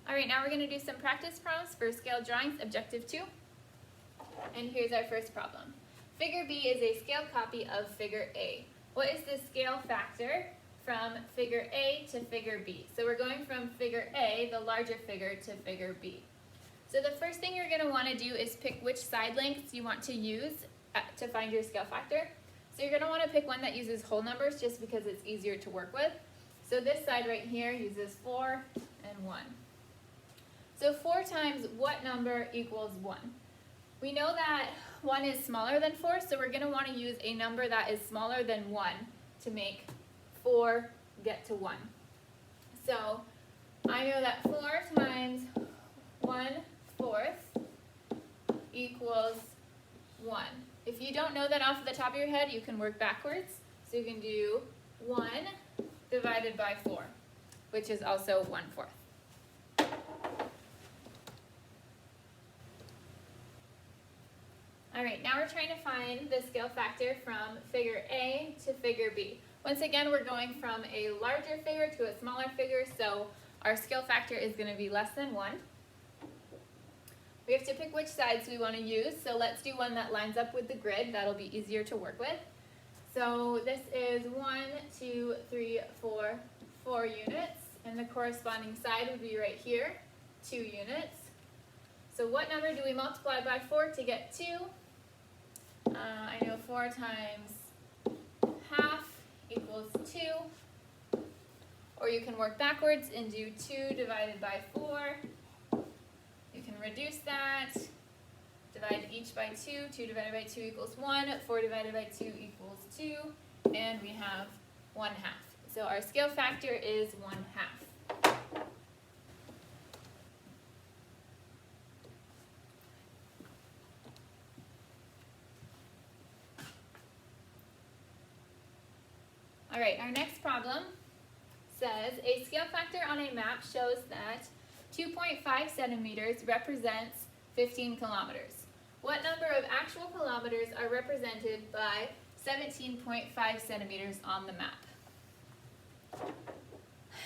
Alright, now we're going to do some practice problems for scale drawings, objective 2. And here's our first problem. Figure B is a scale copy of figure A. What is the scale factor from figure A to figure B? So we're going from figure A, the larger figure, to figure B. So the first thing you're going to want to do is pick which side lengths you want to use to find your scale factor. So you're going to want to pick one that uses whole numbers just because it's easier to work with. So this side right here uses 4 and 1. So 4 times what number equals 1? We know that 1 is smaller than 4, so we're going to want to use a number that is smaller than 1 to make 4 get to 1. So I know that 4 times 1/4 equals 1. If you don't know that off the top of your head, you can work backwards. So you can do 1 divided by 4, which is also 1/4. Alright, now we're trying to find the scale factor from figure A to figure B. Once again, we're going from a larger figure to a smaller figure, so our scale factor is going to be less than 1. We have to pick which sides we want to use, so let's do one that lines up with the grid. That'll be easier to work with. So this is 1, 2, 3, 4, 4 units, and the corresponding side would be right here, 2 units. So what number do we multiply by 4 to get 2? I know 4 times half equals 2. Or you can work backwards and do 2 divided by 4. You can reduce that. Divide each by 2. 2 divided by 2 equals 1. 4 divided by 2 equals 2. And we have 1/2. So our scale factor is 1/2. Alright, our next problem says a scale factor on a map shows that 2.5 centimeters represents 15 kilometers. What number of actual kilometers are represented by 17.5 centimeters on the map?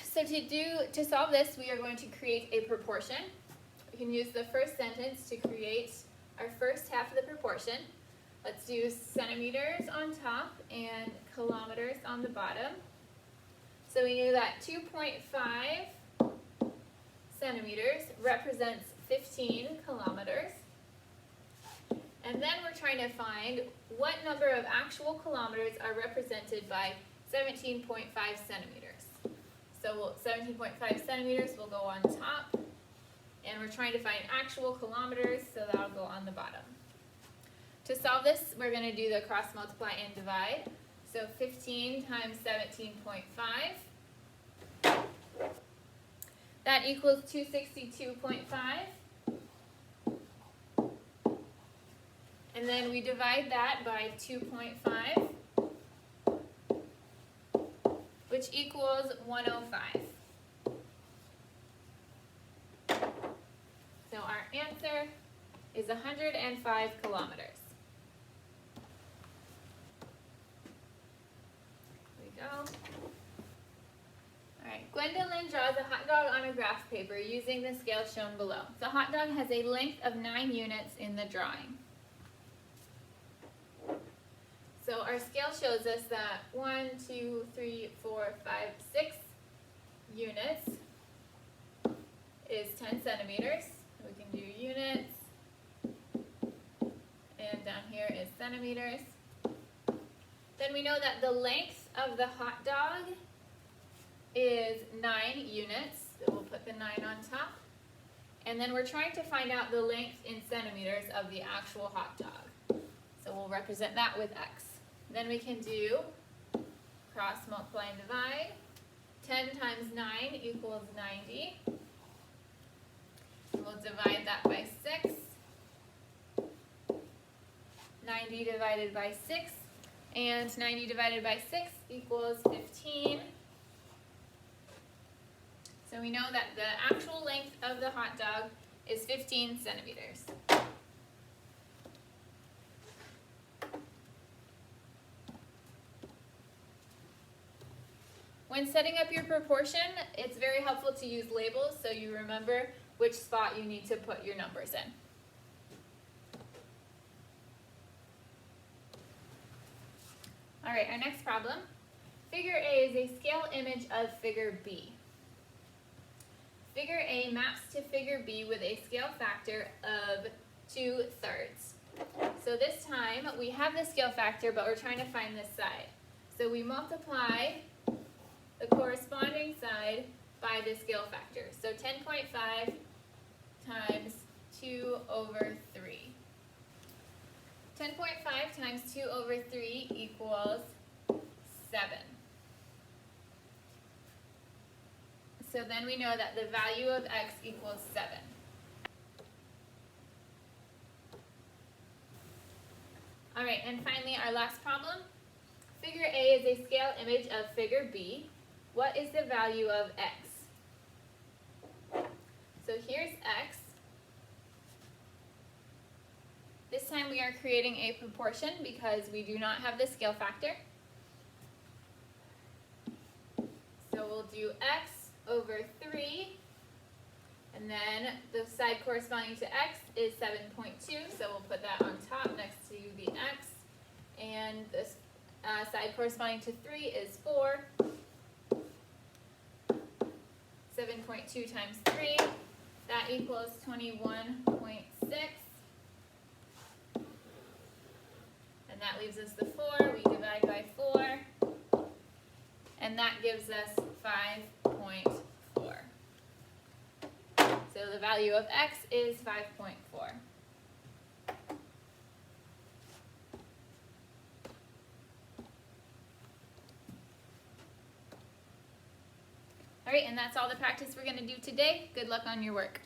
So to solve this, we are going to create a proportion. We can use the first sentence to create our first half of the proportion. Let's do centimeters on top and kilometers on the bottom. So we knew that 2.5 centimeters represents 15 kilometers. And then we're trying to find what number of actual kilometers are represented by 17.5 centimeters. So 17.5 centimeters will go on top. And we're trying to find actual kilometers, so that'll go on the bottom. To solve this, we're going to do the cross multiply and divide. So 15 times 17.5. That equals 262.5. And then we divide that by 2.5, which equals 105. So our answer is 105 kilometers. Go. Alright, Gwendolyn draws a hot dog on a graph paper using the scale shown below. The hot dog has a length of 9 units in the drawing. So our scale shows us that 1, 2, 3, 4, 5, 6 units is 10 centimeters. We can do units. And down here is centimeters. Then we know that the length of the hot dog is 9 units. So we'll put the 9 on top. And then we're trying to find out the length in centimeters of the actual hot dog. So we'll represent that with x. Then we can do cross multiply and divide. 10 times 9 equals 90. We'll divide that by 6. 90 divided by 6. And 90 divided by 6 equals 15. So we know that the actual length of the hot dog is 15 centimeters. When setting up your proportion, it's very helpful to use labels so you remember which spot you need to put your numbers in. All right, our next problem. Figure A is a scale image of figure B. Figure A maps to figure B with a scale factor of 2/3. So this time we have the scale factor, but we're trying to find this side. So we multiply the corresponding side by the scale factor. So 10.5 times 2/3. 10.5 times 2/3 equals 7. So then we know that the value of x equals 7. All right, and finally our last problem. Figure A is a scale image of figure B. What is the value of x? So here's x. This time we are creating a proportion because we do not have the scale factor. So we'll do x over 3, and then the side corresponding to x is 7.2, so we'll put that on top next to the x, and the side corresponding to 3 is 4. 7.2 times 3, that equals 21.6, and that leaves us the 4. We divide by 4, and that gives us 5.4. So the value of x is 5.4. All right, and that's all the practice we're going to do today. Good luck on your work.